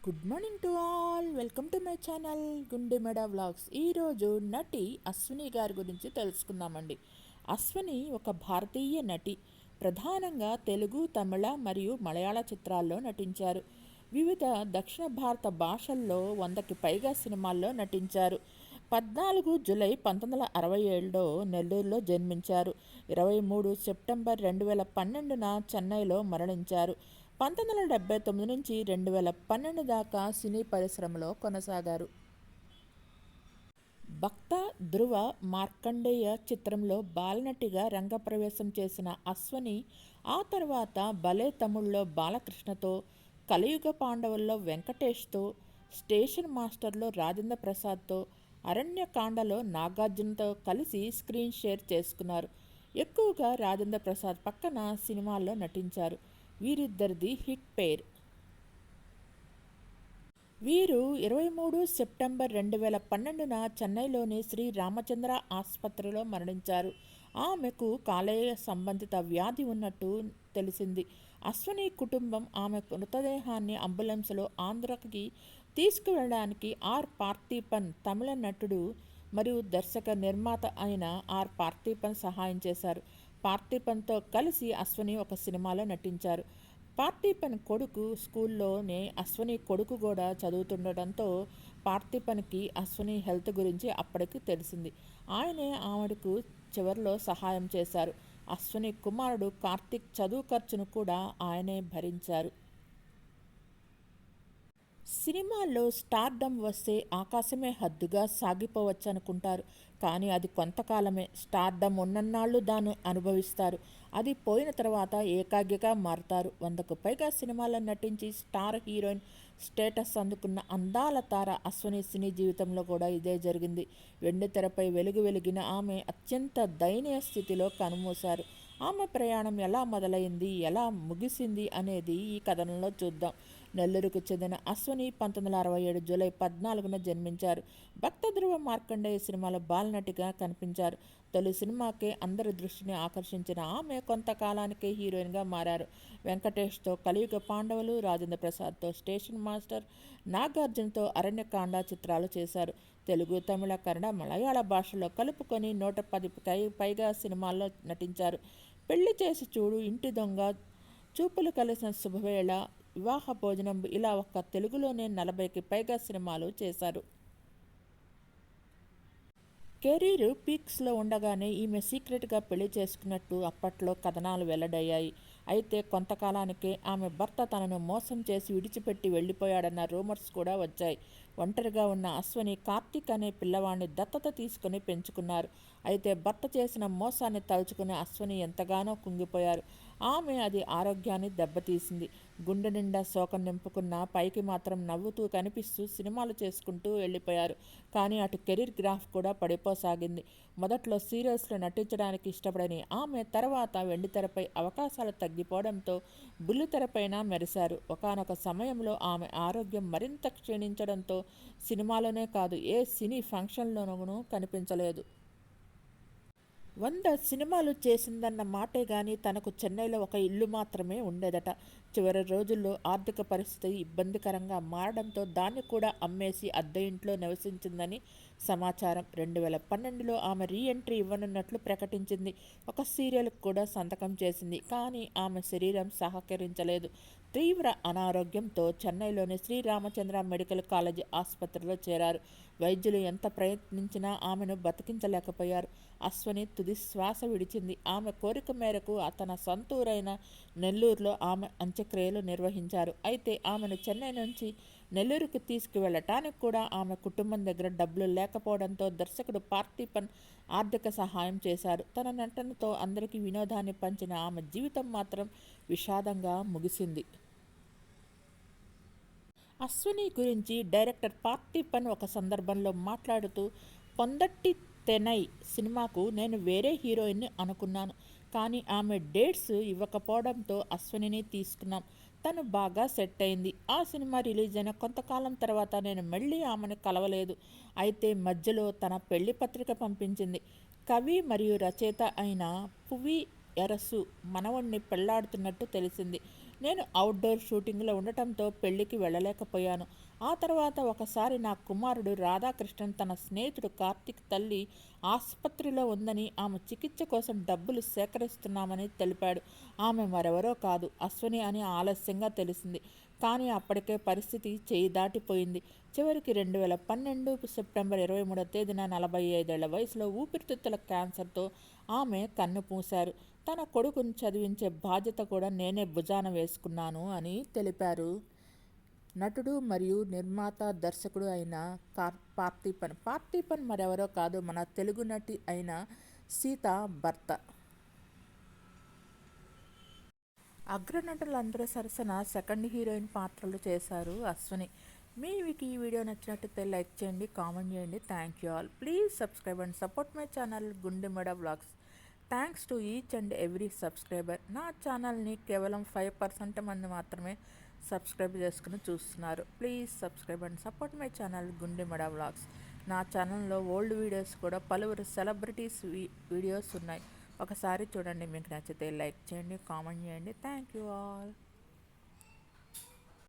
Good morning to all. Welcome to my channel Gundemeda vlogs. ఈరోజు నటి అశ్విని గారి గురించి తెలుసుకుందామండి. అశ్విని ఒక భారతీయ నటి. ప్రధానంగా తెలుగు, తమిళ మరియు మలయాళ చిత్రాల్లో నటించారు. వివిధ దక్షిణ భారత భాషల్లో 100కి పైగా సినిమాల్లో నటించారు. 14 జూలై 1967లో నెల్లూరులో జన్మించారు. 23 సెప్టెంబర్ 2012న చెన్నైలో మరణించారు. 1979 నుంచి 2012 దాకా సినీ పరిశ్రమలో కొనసాగారు. భక్త ధ్రువ మార్కండేయ చిత్రంలో బాలనటిగా రంగప్రవేశం చేసిన అశ్వని ఆ తర్వాత భలే తమ్ముళ్ళలో బాలకృష్ణతో, కలియుగ పాండవుల్లో వెంకటేష్తో, స్టేషన్ మాస్టర్లో రాజేంద్ర ప్రసాద్తో, అరణ్యకాండలో నాగార్జునతో కలిసి స్క్రీన్ షేర్ చేసుకున్నారు. ఎక్కువగా రాజేంద్ర ప్రసాద్ పక్కన సినిమాల్లో నటించారు. వీరిద్దరిది హిట్ పేర్. వీరు 23 సెప్టెంబర్ 2012న చెన్నైలోని శ్రీ రామచంద్ర ఆసుపత్రిలో మరణించారు. ఆమెకు కాలేయ సంబంధిత వ్యాధి ఉన్నట్టు తెలిసింది. అశ్వని కుటుంబం ఆమె మృతదేహాన్ని అంబులెన్స్లో ఆంధ్రకి తీసుకువెళ్ళడానికి ఆర్ పార్థిపన్, తమిళ నటుడు మరియు దర్శక నిర్మాత అయిన ఆర్ పార్థిపన్ సహాయం చేశారు. పార్థిపన్తో కలిసి అశ్వని ఒక సినిమాలో నటించారు. పార్థిపన్ కొడుకు స్కూల్లోనే అశ్వని కొడుకు కూడా చదువుతుండటంతో పార్థిపన్కి అశ్వని హెల్త్ గురించి అప్పటికి తెలిసింది. ఆయనే ఆమెకు చివరిలో సహాయం చేశారు. అశ్వని కుమారుడు కార్తిక్ చదువు ఖర్చును కూడా ఆయనే భరించారు. సినిమాల్లో స్టార్డమ్ వస్తే ఆకాశమే హద్దుగా సాగిపోవచ్చనుకుంటారు. కానీ అది కొంతకాలమే. స్టార్డమ్ ఉన్నన్నాళ్ళు దాన్ని అనుభవిస్తారు. అది పోయిన తర్వాత ఏకాగ్రగా మారుతారు. 100కు పైగా సినిమాల్లో నటించి స్టార్ హీరోయిన్ స్టేటస్ అందుకున్న అందాల తార అశ్వని సినీ జీవితంలో కూడా ఇదే జరిగింది. వెండితెరపై వెలిగిన ఆమె అత్యంత దయనీయ స్థితిలో కనుమూశారు. ఆమె ప్రయాణం ఎలా మొదలైంది, ఎలా ముగిసింది అనేది ఈ కథనంలో చూద్దాం. నెల్లూరుకు చెందిన అశ్వని 1967 జూలై 14న జన్మించారు. భక్త ధ్రువ మార్కండేయ సినిమాలో బాలనటిగా కనిపించారు. తొలి సినిమాకే అందరి దృష్టిని ఆకర్షించిన ఆమె కొంతకాలానికే హీరోయిన్గా మారారు. వెంకటేష్తో కలియుగ పాండవులు, రాజేంద్ర ప్రసాద్తో స్టేషన్ మాస్టర్, నాగార్జునతో అరణ్యకాండ చిత్రాలు చేశారు. తెలుగు, తమిళ, కన్నడ, మలయాళ భాషలో కలుపుకొని 110కి పైగా సినిమాల్లో నటించారు. పెళ్లి చేసి చూడు, ఇంటి దొంగ, చూపులు కలిసిన శుభవేళ, వివాహ భోజనం ఇలా ఒక్క తెలుగులోనే 40కి పైగా సినిమాలు చేశారు. కెరీర్ పీక్స్లో ఉండగానే ఈమె సీక్రెట్గా పెళ్లి చేసుకున్నట్టు అప్పట్లో కథనాలు వెల్లడయ్యాయి. అయితే కొంతకాలానికే ఆమె భర్త తనను మోసం చేసి విడిచిపెట్టి వెళ్ళిపోయాడన్న రూమర్స్ కూడా వచ్చాయి. ఒంటరిగా ఉన్న అశ్వని కార్తీక్ అనే పిల్లవాడిని దత్తత తీసుకుని పెంచుకున్నారు. అయితే భర్త చేసిన మోసాన్ని తలుచుకుని అశ్వని ఎంతగానో కుంగిపోయారు. ఆమె అది ఆరోగ్యాన్ని దెబ్బతీసింది. గుండె నిండా శోకం నింపుకున్న పైకి మాత్రం నవ్వుతూ కనిపిస్తూ సినిమాలు చేసుకుంటూ వెళ్ళిపోయారు. కానీ అటు కెరీర్ గ్రాఫ్ కూడా పడిపోసాగింది. మొదట్లో సీరియల్స్లో నటించడానికి ఇష్టపడని ఆమె తర్వాత వెండితెరపై అవకాశాలు తగ్గిపోవడంతో బుల్లితెరపైన మెరిశారు. ఒకానొక సమయంలో ఆమె ఆరోగ్యం మరింత క్షీణించడంతో సినిమాలోనే కాదు ఏ సినీ ఫంక్షన్లోనూ కనిపించలేదు. 100 సినిమాలు చేసిందన్న మాటే గాని తనకు చెన్నైలో ఒక ఇల్లు మాత్రమే ఉండేదట. చివరి రోజుల్లో ఆర్థిక పరిస్థితి ఇబ్బందికరంగా మారడంతో దాన్ని కూడా అమ్మేసి అద్దె ఇంట్లో నివసించిందని సమాచారం. 2012లో ఆమె రీఎంట్రీ ఇవ్వనున్నట్లు ప్రకటించింది. ఒక సీరియల్కు కూడా సంతకం చేసింది. కానీ ఆమె శరీరం సహకరించలేదు. తీవ్ర అనారోగ్యంతో చెన్నైలోని శ్రీరామచంద్ర మెడికల్ కాలేజీ ఆసుపత్రిలో చేరారు. వైద్యులు ఎంత ప్రయత్నించినా ఆమెను బతికించలేకపోయారు. అశ్వని తుది శ్వాస విడిచింది. ఆమె కోరిక మేరకు తన సొంతూరైన నెల్లూరులో ఆమె అంత్యక్రియలు నిర్వహించారు. అయితే ఆమెను చెన్నై నుంచి నెల్లూరుకు తీసుకువెళ్ళటానికి కూడా ఆమె కుటుంబం దగ్గర డబ్బులు లేకపోవడంతో దర్శకుడు పార్థిపన్ ఆర్థిక సహాయం చేశారు. తన నటనతో అందరికీ వినోదాన్ని పంచిన ఆమె జీవితం మాత్రం విషాదంగా ముగిసింది. అశ్వని గురించి డైరెక్టర్ పార్థిపన్ ఒక సందర్భంలో మాట్లాడుతూ, పొందట్టి తెనై సినిమాకు నేను వేరే హీరోయిన్ని అనుకున్నాను. కానీ ఆమె డేట్స్ ఇవ్వకపోవడంతో అశ్వనిని తీసుకున్నాం. తను బాగా సెట్ అయింది. ఆ సినిమా రిలీజ్ అయిన కొంతకాలం తర్వాత నేను మళ్ళీ ఆమెను కలవలేదు. అయితే మధ్యలో తన పెళ్లి పత్రిక పంపించింది. కవి మరియు రచయిత అయిన పువి ఎరసు మనవణ్ణి పెళ్లాడుతున్నట్టు తెలిసింది. నేను అవుట్డోర్ షూటింగ్లో ఉండటంతో పెళ్లికి వెళ్ళలేకపోయాను. ఆ తర్వాత ఒకసారి నా కుమారుడు రాధాకృష్ణన్ తన స్నేహితుడు కార్తీక్ తల్లి ఆసుపత్రిలో ఉందని, ఆమె చికిత్స కోసం డబ్బులు సేకరిస్తున్నామని తెలిపాడు. ఆమె మరెవరో కాదు, అశ్విని అని ఆలస్యంగా తెలిసింది. కానీ అప్పటికే పరిస్థితి చేయి దాటిపోయింది. చివరికి 2012 సెప్టెంబర్ 23వ తేదీన 45 ఏళ్ల వయసులో ఊపిరితిత్తుల క్యాన్సర్తో ఆమె కన్నుమూశారు. తన కొడుకును చదివించే బాధ్యత కూడా నేనే భుజాన వేసుకున్నాను అని తెలిపారు. నటుడు మరియు నిర్మాత దర్శకుడు అయిన పార్థిపన్ మరెవరో కాదు, మన తెలుగు నటి అయిన సీత భర్త. అగ్రనటులందరూ సరసన సెకండ్ హీరోయిన్ పాత్రలు చేశారు అశ్విని. మీకు ఈ వీడియో నచ్చినట్టయితే లైక్ చేయండి, కామెంట్ చేయండి. Thank you all. Please subscribe and support my channel Gundemeda vlogs. Thanks to each and every subscriber. నా ఛానల్ని కేవలం 5% మంది మాత్రమే సబ్స్క్రైబ్ చేసుకుని చూస్తున్నారు. Please subscribe and support my channel Gundemeda vlogs. నా ఛానల్లో ఓల్డ్ వీడియోస్ కూడా పలువురు సెలబ్రిటీస్ వీడియోస్ ఉన్నాయి. ఒకసారి చూడండి, మీకు నచ్చితే లైక్ చేయండి, కామెంట్ చేయండి. Thank you all.